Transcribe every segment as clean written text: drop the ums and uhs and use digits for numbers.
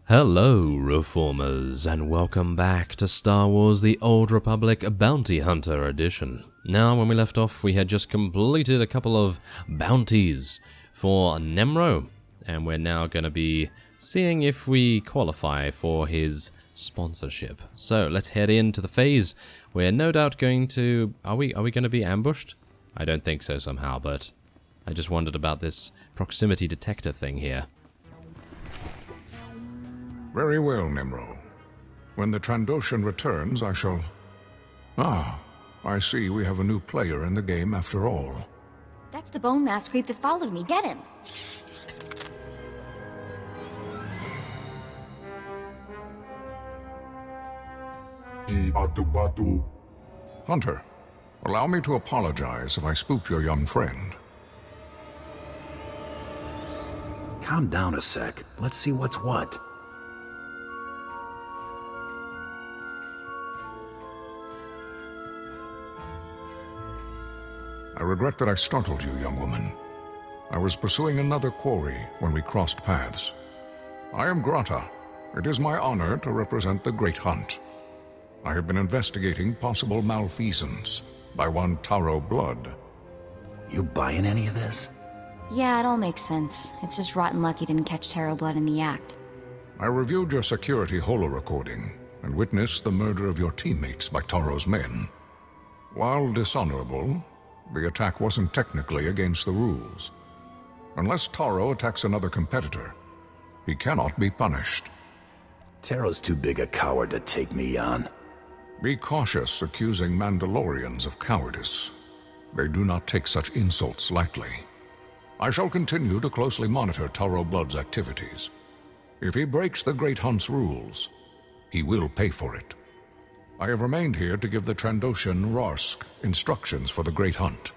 Hello, Reformers, and welcome back to Star Wars The Old Republic Bounty Hunter Edition. Now, when we left off, we had just completed a couple of bounties for Nemro, and we're now going to be seeing if we qualify for his sponsorship. So, let's head into the phase. We're no doubt going to... Are we going to be ambushed? I don't think so somehow, but I just wondered about this proximity detector thing here. Very well, Nemro. When the Trandoshan returns, I shall... Ah, I see we have a new player in the game after all. That's the bone mask creep that followed me. Get him! Hunter, allow me to apologize if I spooked your young friend. Calm down a sec. Let's see what's what. I regret that I startled you, young woman. I was pursuing another quarry when we crossed paths. I am Grata. It is my honor to represent the Great Hunt. I have been investigating possible malfeasance by one Taro Blood. You buying any of this? Yeah, it all makes sense. It's just rotten luck he didn't catch Taro Blood in the act. I reviewed your security holo-recording and witnessed the murder of your teammates by Taro's men. While dishonorable, the attack wasn't technically against the rules. Unless Taro attacks another competitor, he cannot be punished. Taro's too big a coward to take me on. Be cautious accusing Mandalorians of cowardice. They do not take such insults lightly. I shall continue to closely monitor Taro Blood's activities. If he breaks the Great Hunt's rules, he will pay for it. I have remained here to give the Trandoshan Rarsk instructions for the Great Hunt.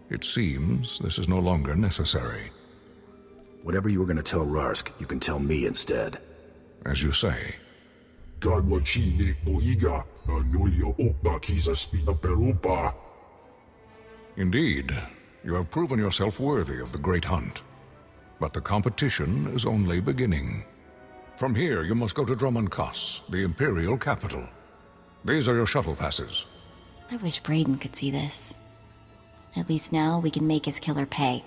It seems this is no longer necessary. Whatever you were going to tell Rarsk, you can tell me instead. As you say. Indeed, you have proven yourself worthy of the Great Hunt. But the competition is only beginning. From here, you must go to Dromund Kaas, the Imperial capital. These are your shuttle passes. I wish Brayden could see this. At least now we can make his killer pay.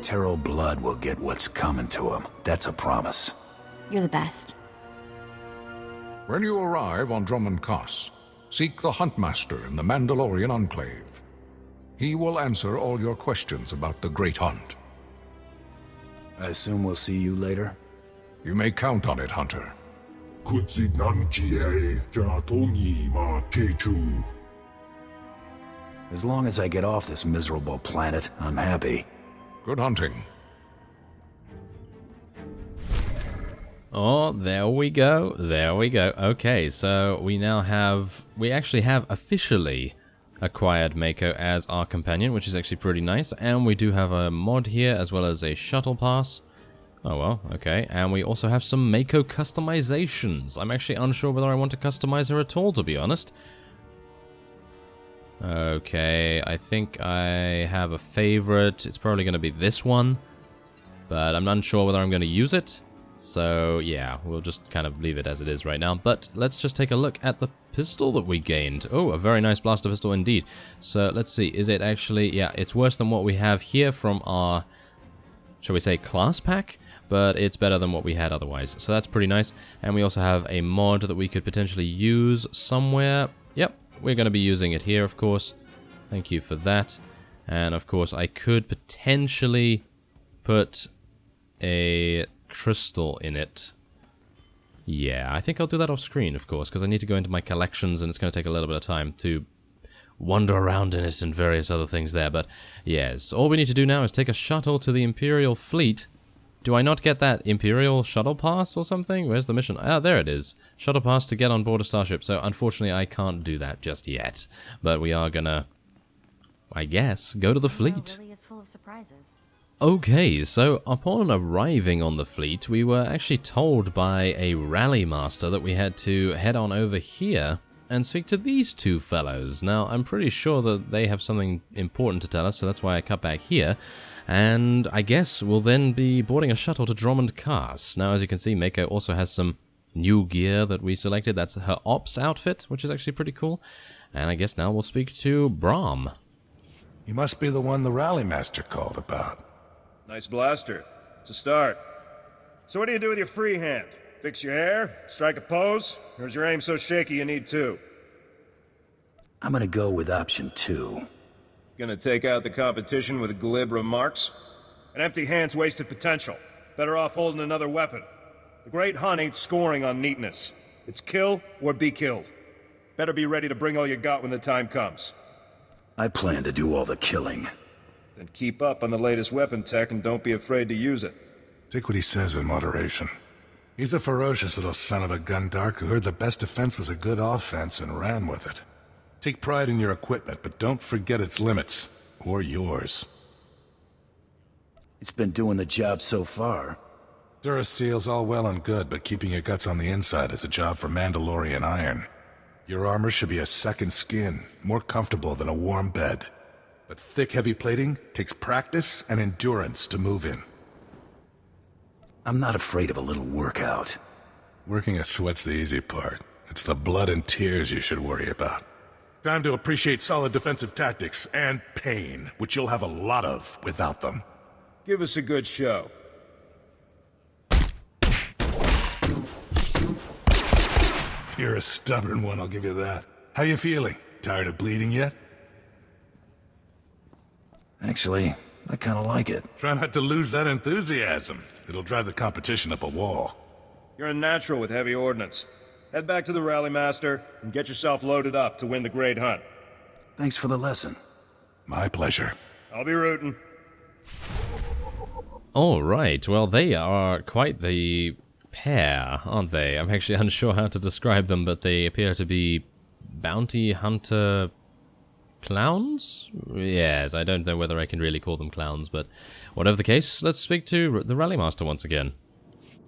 Taro Blood will get what's coming to him. That's a promise. You're the best. When you arrive on Dromund Kaas, seek the Huntmaster in the Mandalorian Enclave. He will answer all your questions about the Great Hunt. I assume we'll see you later? You may count on it, Hunter. As long as I get off this miserable planet, I'm happy. Good hunting. Oh, there we go. There we go. Okay, so we actually have officially acquired Mako as our companion, which is actually pretty nice. And we do have a mod here as well as a shuttle pass. Oh well, okay. And we also have some Mako customizations. I'm actually unsure whether I want to customize her at all, to be honest. Okay, I think I have a favorite. It's probably going to be this one, but I'm unsure whether I'm going to use it. So yeah, we'll just kind of leave it as it is right now. But let's just take a look at the pistol that we gained. Oh, a very nice blaster pistol indeed. So let's see, is it actually... Yeah, it's worse than what we have here from our, shall we say, class pack, but it's better than what we had otherwise. So that's pretty nice. And we also have a mod that we could potentially use somewhere. Yep, we're going to be using it here, of course. Thank you for that. And of course, I could potentially put a crystal in it. Yeah, I think I'll do that off screen, of course, because I need to go into my collections and it's going to take a little bit of time to wander around in it and various other things there. But yes, all we need to do now is take a shuttle to the Imperial fleet. Do I not get that Imperial shuttle pass or something? Where's the mission? Ah, there it is. Shuttle pass to get on board a starship. So unfortunately, I can't do that just yet. But we are gonna, I guess, go to the fleet. Really is full of surprises. Okay, so upon arriving on the fleet, we were actually told by a rally master that we had to head on over here and speak to these two fellows. Now, I'm pretty sure that they have something important to tell us, so that's why I cut back here. And I guess we'll then be boarding a shuttle to Drummond Cast. Now, as you can see, Mako also has some new gear that we selected. That's her ops outfit, which is actually pretty cool. And I guess now we'll speak to Brahm. You must be the one the rally master called about. Nice blaster. It's a start. So what do you do with your free hand? Fix your hair? Strike a pose? Or is your aim so shaky you need two? I'm gonna go with option 2. Gonna take out the competition with glib remarks? An empty hand's wasted potential. Better off holding another weapon. The Great Hunt ain't scoring on neatness. It's kill or be killed. Better be ready to bring all you got when the time comes. I plan to do all the killing. Then keep up on the latest weapon tech and don't be afraid to use it. Take what he says in moderation. He's a ferocious little son of a gun dark who heard the best defense was a good offense and ran with it. Take pride in your equipment, but don't forget its limits. Or yours. It's been doing the job so far. Durasteel's all well and good, but keeping your guts on the inside is a job for Mandalorian iron. Your armor should be a second skin, more comfortable than a warm bed. But thick, heavy plating takes practice and endurance to move in. I'm not afraid of a little workout. Working a sweat's the easy part. It's the blood and tears you should worry about. Time to appreciate solid defensive tactics and pain, which you'll have a lot of without them. Give us a good show. You're a stubborn one, I'll give you that. How you feeling? Tired of bleeding yet? Actually, I kinda like it. Try not to lose that enthusiasm. It'll drive the competition up a wall. You're a natural with heavy ordnance. Head back to the Rally Master and get yourself loaded up to win the Great Hunt. Thanks for the lesson. My pleasure. I'll be rooting. Alright, well they are quite the pair, aren't they? I'm actually unsure how to describe them, but they appear to be bounty hunter clowns? Yes, I don't know whether I can really call them clowns, but whatever the case, let's speak to the Rally Master once again.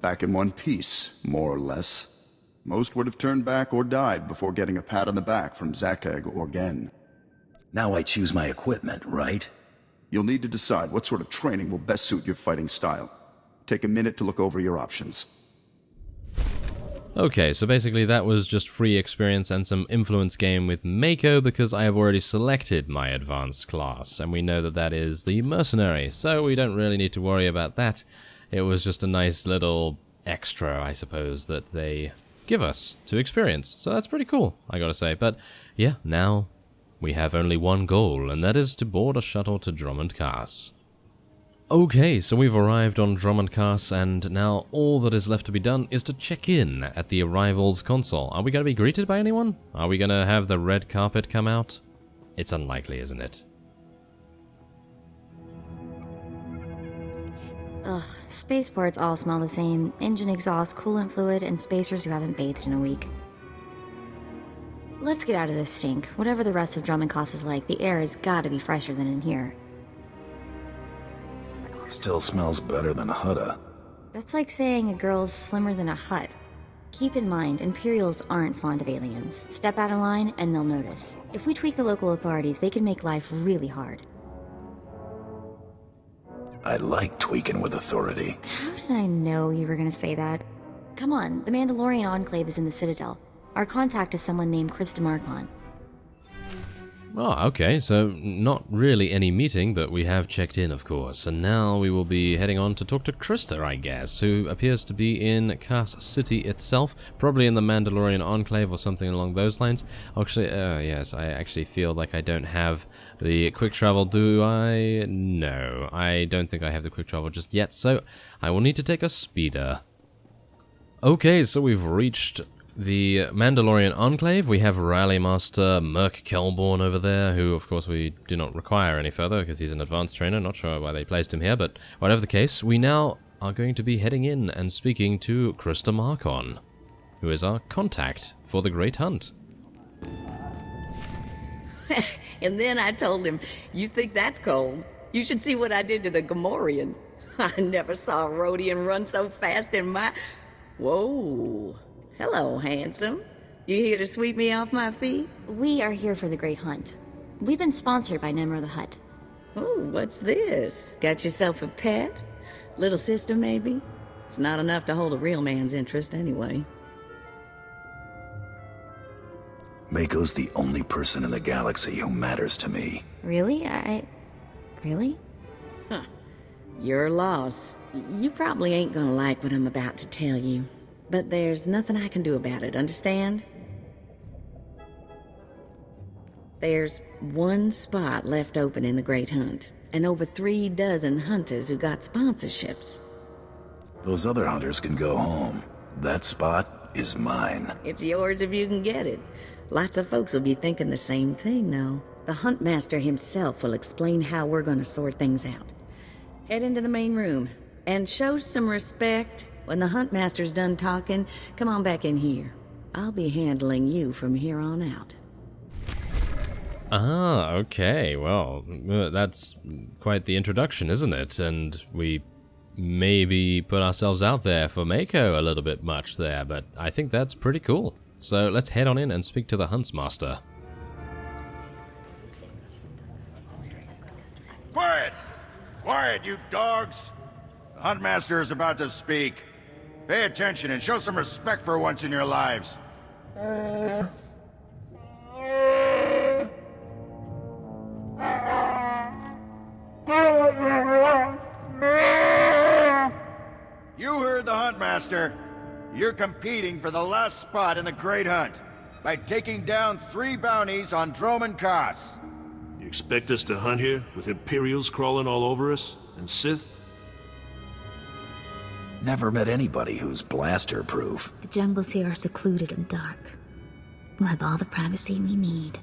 Back in one piece, more or less. Most would have turned back or died before getting a pat on the back from Zakeg or Gen. Now I choose my equipment, right? You'll need to decide what sort of training will best suit your fighting style. Take a minute to look over your options. Okay, so basically that was just free experience and some influence game with Mako because I have already selected my advanced class, and we know that that is the Mercenary, so we don't really need to worry about that. It was just a nice little extra, I suppose, that they give us to experience, so that's pretty cool, I gotta say. But yeah, now we have only one goal, and that is to board a shuttle to Drummond Cast. Okay, so we've arrived on Drummond Cast, and now all that is left to be done is to check in at the arrivals console. Are we going to be greeted by anyone? Are we going to have the red carpet come out? It's unlikely, isn't it? Ugh, spaceports all smell the same. Engine exhaust, coolant fluid, and spacers who haven't bathed in a week. Let's get out of this stink. Whatever the rest of Drummond Cast is like, the air has got to be fresher than in here. Still smells better than Hutta. That's like saying a girl's slimmer than a hut. Keep in mind, Imperials aren't fond of aliens. Step out of line and they'll notice. If we tweak the local authorities, they can make life really hard. I like tweaking with authority. How did I know you were gonna say that? Come on, the Mandalorian Enclave is in the Citadel. Our contact is someone named Chris DeMarcon. Oh, okay, so not really any meeting, but we have checked in, of course. And now we will be heading on to talk to Krista, I guess, who appears to be in Cass City itself, probably in the Mandalorian Enclave or something along those lines. Actually, yes, I actually feel like I don't have the quick travel, do I? No, I don't think I have the quick travel just yet, so I will need to take a speeder. Okay, so we've reached the Mandalorian Enclave. We have Rally Master Merc Kelborn over there, who of course we do not require any further because he's an advanced trainer. Not sure why they placed him here, but whatever the case, we now are going to be heading in and speaking to Chris DeMarcon, who is our contact for the Great Hunt. And then I told him, "You think that's cold? You should see what I did to the Gamorrean. I never saw a Rhodian run so fast in my..." Whoa. Hello, handsome. You here to sweep me off my feet? We are here for the Great Hunt. We've been sponsored by Nemro the Hutt. Oh, what's this? Got yourself a pet? Little sister, maybe? It's not enough to hold a real man's interest, anyway. Mako's the only person in the galaxy who matters to me. Really? Really? Huh. Your loss. You probably ain't gonna like what I'm about to tell you. But there's nothing I can do about it, understand? There's one spot left open in the Great Hunt, and over 3 dozen hunters who got sponsorships. Those other hunters can go home. That spot is mine. It's yours if you can get it. Lots of folks will be thinking the same thing, though. The Huntmaster himself will explain how we're gonna sort things out. Head into the main room, and show some respect. When the Huntmaster's done talking, come on back in here. I'll be handling you from here on out. Ah, okay. Well, that's quite the introduction, isn't it? And we maybe put ourselves out there for Mako a little bit much there, but I think that's pretty cool. So let's head on in and speak to the Huntsmaster. Quiet! Quiet, you dogs! The Huntmaster is about to speak. Pay attention and show some respect for once in your lives. You heard the Huntmaster. You're competing for the last spot in the Great Hunt by taking down 3 bounties on Droman Kaas. You expect us to hunt here with Imperials crawling all over us and Sith? Never met anybody who's blaster-proof. The jungles here are secluded and dark. We'll have all the privacy we need.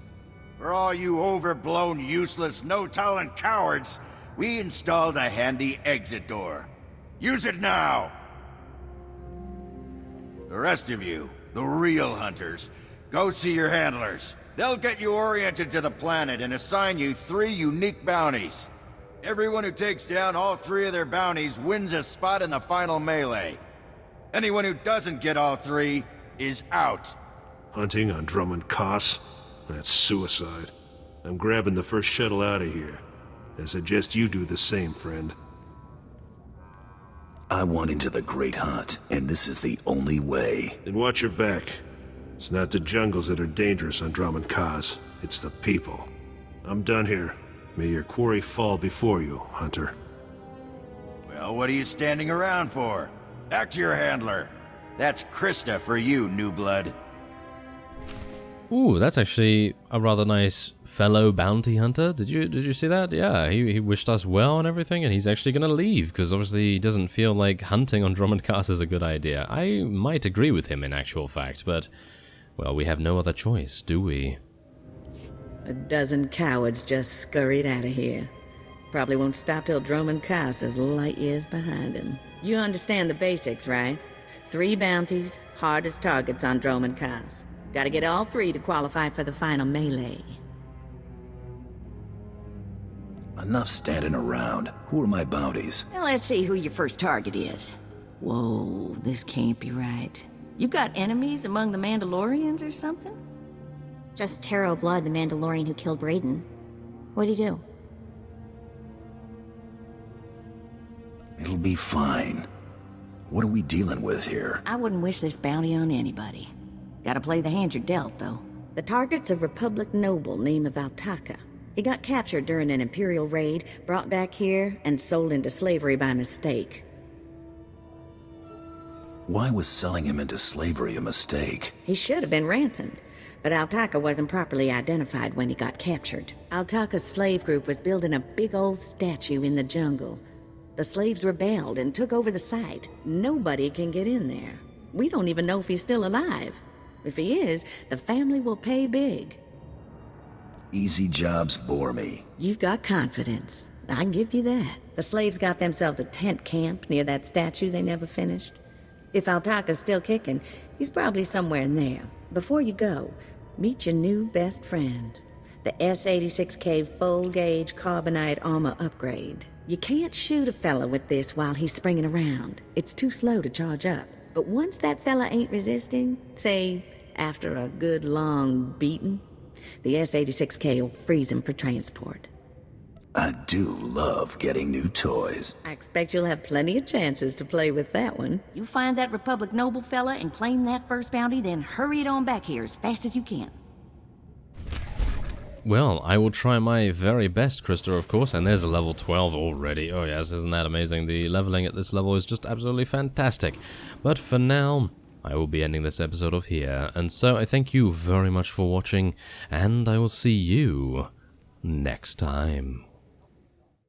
For all you overblown, useless, no-talent cowards, we installed a handy exit door. Use it now! The rest of you, the real hunters, go see your handlers. They'll get you oriented to the planet and assign you 3 unique bounties. Everyone who takes down all 3 of their bounties wins a spot in the final melee. Anyone who doesn't get all 3 is out. Hunting on Droman Kaas? That's suicide. I'm grabbing the first shuttle out of here. I suggest you do the same, friend. I want into the Great Hunt, and this is the only way. Then watch your back. It's not the jungles that are dangerous on Droman Kaas. It's the people. I'm done here. May your quarry fall before you, Hunter. Well, what are you standing around for? Back to your handler. That's Krista for you, new blood. Ooh, that's actually a rather nice fellow bounty hunter. Did you see that? Yeah, he wished us well and everything, and he's actually gonna leave because obviously he doesn't feel like hunting on Droman Kaas is a good idea. I might agree with him in actual fact, but well, we have no other choice, do we? A dozen cowards just scurried out of here. Probably won't stop till Droman Kaas is light years behind him. You understand the basics, right? 3 bounties, hardest targets on Droman Kaas. Gotta get all 3 to qualify for the final melee. Enough standing around. Who are my bounties? Now let's see who your first target is. Whoa, this can't be right. You got enemies among the Mandalorians or something? Just Taro Blood, the Mandalorian who killed Brayden. What'd he do? It'll be fine. What are we dealing with here? I wouldn't wish this bounty on anybody. Gotta play the hand you're dealt, though. The target's a Republic noble named Valtaka. He got captured during an Imperial raid, brought back here, and sold into slavery by mistake. Why was selling him into slavery a mistake? He should have been ransomed, but Altaka wasn't properly identified when he got captured. Altaka's slave group was building a big old statue in the jungle. The slaves rebelled and took over the site. Nobody can get in there. We don't even know if he's still alive. If he is, the family will pay big. Easy jobs bore me. You've got confidence. I give you that. The slaves got themselves a tent camp near that statue they never finished. If Altaka's still kicking, he's probably somewhere in there. Before you go, meet your new best friend. The S-86K full-gauge carbonite armor upgrade. You can't shoot a fella with this while he's springing around. It's too slow to charge up. But once that fella ain't resisting, say, after a good long beating, the S-86K will freeze him for transport. I do love getting new toys. I expect you'll have plenty of chances to play with that one. You find that Republic noble fella and claim that first bounty, then hurry it on back here as fast as you can. Well, I will try my very best, Krista, of course, and there's a level 12 already. Oh yes, isn't that amazing? The leveling at this level is just absolutely fantastic. But for now, I will be ending this episode off here, and so I thank you very much for watching, and I will see you next time.